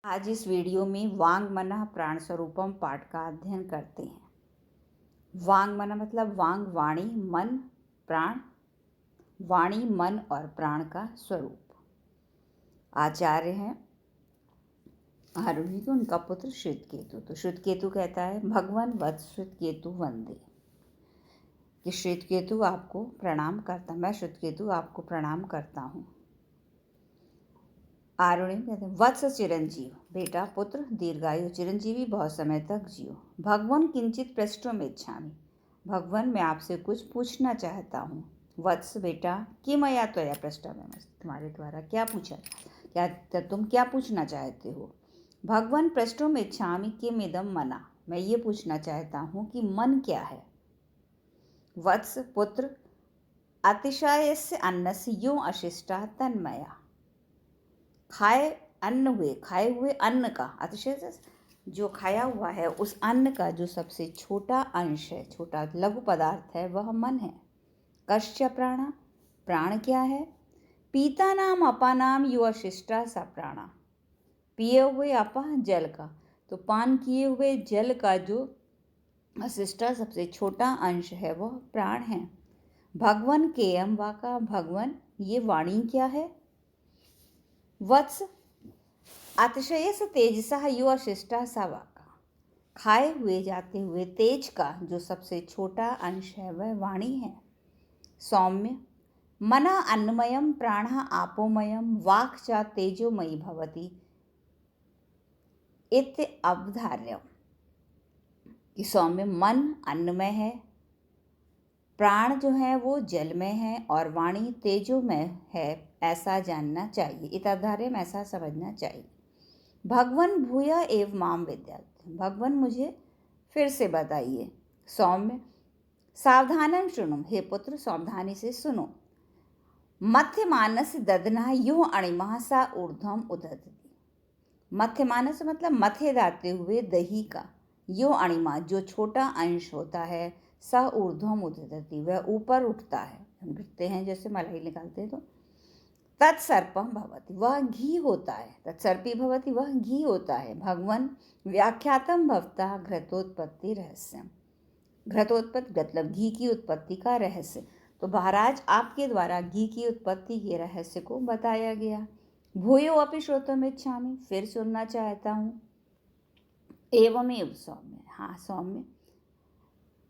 आज इस वीडियो में वांग मनः प्राण स्वरूपम पाठ का अध्ययन करते हैं। वांग मनः मतलब वांग वाणी, मन प्राण, वाणी मन और प्राण का स्वरूप। आचार्य हैं आरुणि, उनका पुत्र श्वेतकेतु। तो श्वेतकेतु कहता है भगवान वत्स श्वेतकेतु वंदे, कि श्वेतकेतु आपको प्रणाम करता, मैं श्वेतकेतु आपको प्रणाम करता हूँ। आरुणि कहते हैं वत्स चिरंजीव, बेटा पुत्र दीर्घायु चिरंजीवी बहुत समय तक जियो। भगवान किंचित प्रष्टुम में इच्छामि, भगवान मैं आपसे कुछ पूछना चाहता हूँ। वत्स बेटा किमया त्वया पृष्ठम, तुम्हारे द्वारा क्या पूछा, क्या तुम क्या पूछना चाहते हो। भगवान प्रष्टुम इच्छामि किम इदम मना, मैं ये पूछना चाहता हूँ कि मन क्या है। वत्स पुत्र अतिशयस्य अन्नस्य यो अशिष्टा तन्मया, खाए हुए अन्न का, अतिशय जो खाया हुआ है उस अन्न का जो सबसे छोटा अंश है, छोटा लघु पदार्थ है, वह मन है। कश्च प्राणा, प्राण क्या है। पीता नाम अपानाम यो अशिष्टा सा प्राणा, पिए हुए अपा जल का, तो पान किए हुए जल का जो अशिष्टा सबसे छोटा अंश है वह प्राण है। भगवन केयम वाका, भगवन ये वाणी क्या है। वत्स अतिशयस तेजसा यो अशिष्टा सा वाका, खाए हुए जाते हुए तेज का जो सबसे छोटा अंश है वह वाणी है। सौम्य मना अन्नमयम प्राणः आपोमयम वाक् च तेजोमयी भवति इत्य अवधार्यम, कि सौम्य मन अन्नमय है, प्राण जो है वो जलमय है और वाणी तेजोमय है, ऐसा जानना चाहिए। इताधार्यम ऐसा समझना चाहिए। भगवन भूय एव माम विद्यात्, भगवन मुझे फिर से बताइए। सौम्य सावधानम शुणुम, हे पुत्र सावधानी से सुनो। मध्य मानस ददना यो अणिमा सा ऊर्ध्वम उदधति, मध्य मानस मतलब मथे दाते हुए दही का, यो अणिमा जो छोटा अंश होता है, सा ऊर्ध्वम उदधति वह ऊपर उठता है। हम गिरते हैं जैसे मलाई निकालते हैं तो तत्सर्पम भवति वह घी होता है, तत्सर्पी भवति वह घी होता है। भगवन व्याख्यातम भवता घृतोत्पत्ति रहस्यम, घृतोत्पत्ति मतलब घी की उत्पत्ति का रहस्य। तो महाराज आपके द्वारा घी की उत्पत्ति के रहस्य को बताया गया। भूयो अपि श्रोतुम इच्छामि, फिर सुनना चाहता हूँ। एवमेव सौम्य, हाँ सौम्य,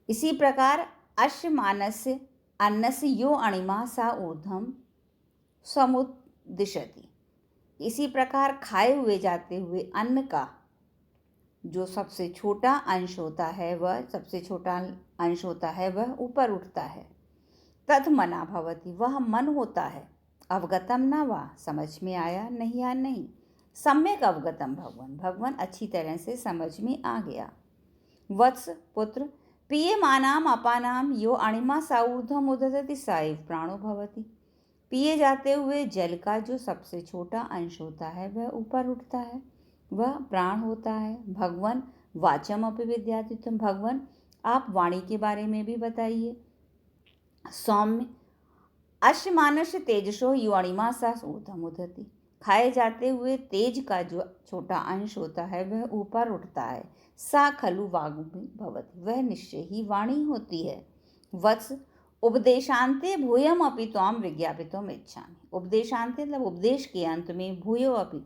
इसी प्रकार अश्य मानस्य अन्नस्य यो अणिमा सा ऊर्ध्वम समुद्दिशति, इसी प्रकार खाए हुए जाते हुए अन्न का जो सबसे छोटा अंश होता है वह ऊपर उठता है। तत् मना भवति वह मन होता है। अवगतम न वा, समझ में आया नहीं या नहीं। सम्यक अवगतम भगवान अच्छी तरह से समझ में आ गया। वत्स पुत्र पीयमानाम अपानाम यो अणिमा सा ऊर्ध्वम उदधति सा एव प्राणो भवति, पिए जाते हुए जल का जो सबसे छोटा अंश होता है वह ऊपर उठता है, वह प्राण होता है। भगवान वाचम अपि विद्याति, तुम भगवान आप वाणी के बारे में भी बताइए। सौम्य अश्मानश तेजसो यो अणिमा सा ऊर्ध्वम उदधति, खाए जाते हुए तेज का जो छोटा अंश होता है वह ऊपर उठता है। सा खलु वाग्मी भवति, वह निश्चय ही वाणी होती है। वत्स उपदेशांते भूयम अपि त्वाम विज्ञापितुम इच्छामि, उपदेशांते मतलब उपदेश के अंत में, भूयो अपि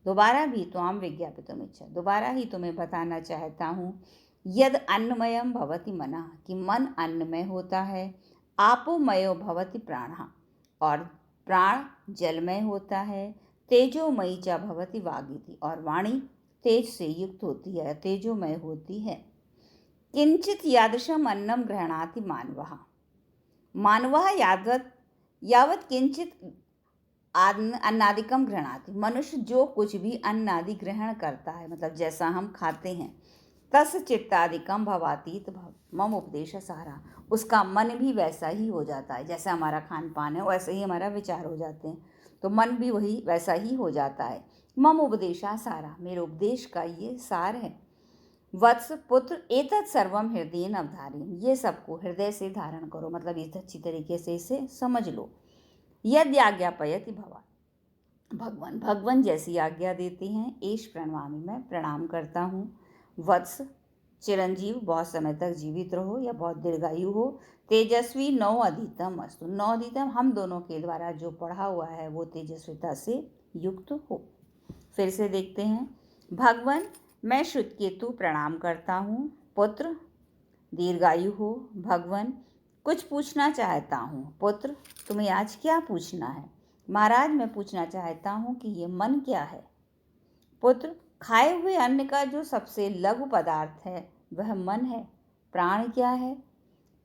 दोबारा भी, त्वाम विज्ञापितुम इच्छा दोबारा ही तुम्हें बताना चाहता हूँ। यद अन्नमयम भवति मनः, कि मन अन्नमय होता है। आपोमयो भवति प्राणः, और प्राण जलमय होता है। तेजोमयी च भवति वागिति, और वाणी तेज से युक्त होती है, तेजोमय होती है। किंचित यादृशम अन्नम गृह्णाति मानवः, मानवः यावत किंचित अन्नादिकम गृह्णाति, मनुष्य जो कुछ भी अन्नादि ग्रहण करता है, मतलब जैसा हम खाते हैं। तस् चित्तादिकम भवातीत मम उपदेश सारा, उसका मन भी वैसा ही हो जाता है, जैसा हमारा खान पान है वैसे ही हमारा विचार हो जाते हैं, तो मन भी वही वैसा ही हो जाता है। मम उपदेशा सारा, मेरे उपदेश का ये सार है। वत्स पुत्र एतत् सर्वम हृदयेन अवधारयन्, ये सबको हृदय से धारण करो, मतलब इस अच्छी तरीके से इसे समझ लो। यदि आज्ञापयति भवान्, भगवान भगवान जैसी आज्ञा देते हैं। एश प्रणवामी, मैं प्रणाम करता हूँ। वत्स, चिरंजीव, बहुत समय तक जीवित रहो या बहुत दीर्घायु हो। तेजस्वी, नौ अधितम अस्तु, नौ अधितम हम दोनों के द्वारा जो पढ़ा हुआ है वो तेजस्विता से युक्त हो। फिर से देखते हैं। भगवान, मैं श्रुतकेतु प्रणाम करता हूँ। पुत्र, दीर्घायु हो। भगवान, कुछ पूछना चाहता हूँ। पुत्र, तुम्हें आज क्या पूछना है? महाराज, मैं पूछना चाहता हूँ कि ये मन क्या है? पुत्र, खाए हुए अन्न का जो सबसे लघु पदार्थ है वह मन है। प्राण क्या है?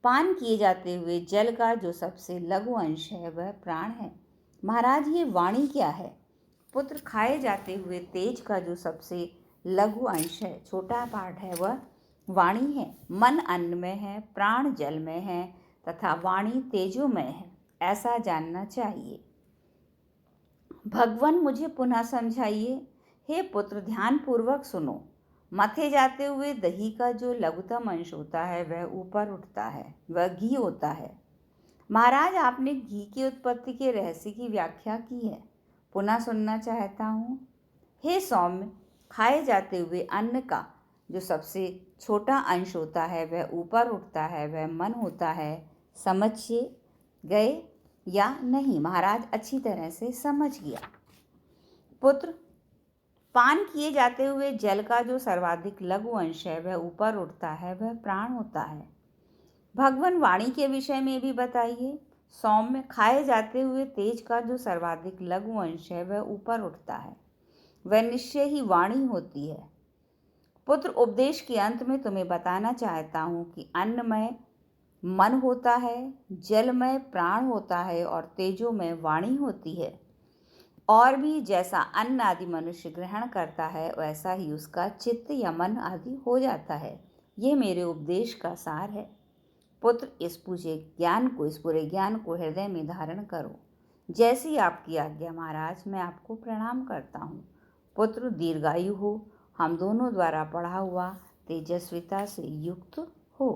पान किए जाते हुए जल का जो सबसे लघु अंश है वह प्राण है। महाराज, ये वाणी क्या है? पुत्र, खाए जाते हुए तेज का जो सबसे लघु अंश है, छोटा पार्ट है, वह वाणी है। मन अन्न में है, प्राण जल में है तथा वाणी तेजोमय है, ऐसा जानना चाहिए। भगवान, मुझे पुनः समझाइए। हे पुत्र, ध्यान पूर्वक सुनो। मथे जाते हुए दही का जो लघुतम अंश होता है वह ऊपर उठता है, वह घी होता है। महाराज, आपने घी की उत्पत्ति के रहस्य की व्याख्या की है, पुनः सुनना चाहता हूँ। हे सौम्य, खाए जाते हुए अन्न का जो सबसे छोटा अंश होता है वह ऊपर उठता है, वह मन होता है। समझिए गए या नहीं? महाराज, अच्छी तरह से समझ गया। पुत्र, पान किए जाते हुए जल का जो सर्वाधिक लघु अंश है वह ऊपर उठता है, वह प्राण होता है। भगवान, वाणी के विषय में भी बताइए। सौम्य, खाए जाते हुए तेज का जो सर्वाधिक लघु अंश है वह ऊपर उठता है, वह निश्चय ही वाणी होती है। पुत्र, उपदेश के अंत में तुम्हें बताना चाहता हूँ कि अन्नमय मन होता है, जलमय प्राण होता है और तेजोमय वाणी होती है। और भी जैसा अन्न आदि मनुष्य ग्रहण करता है वैसा ही उसका चित्त या मन आदि हो जाता है। ये मेरे उपदेश का सार है। पुत्र, इस पूरे ज्ञान को हृदय में धारण करो। जैसी आपकी आज्ञा महाराज, मैं आपको प्रणाम करता हूँ। पुत्र, दीर्घायु हो। हम दोनों द्वारा पढ़ा हुआ तेजस्विता से युक्त हो।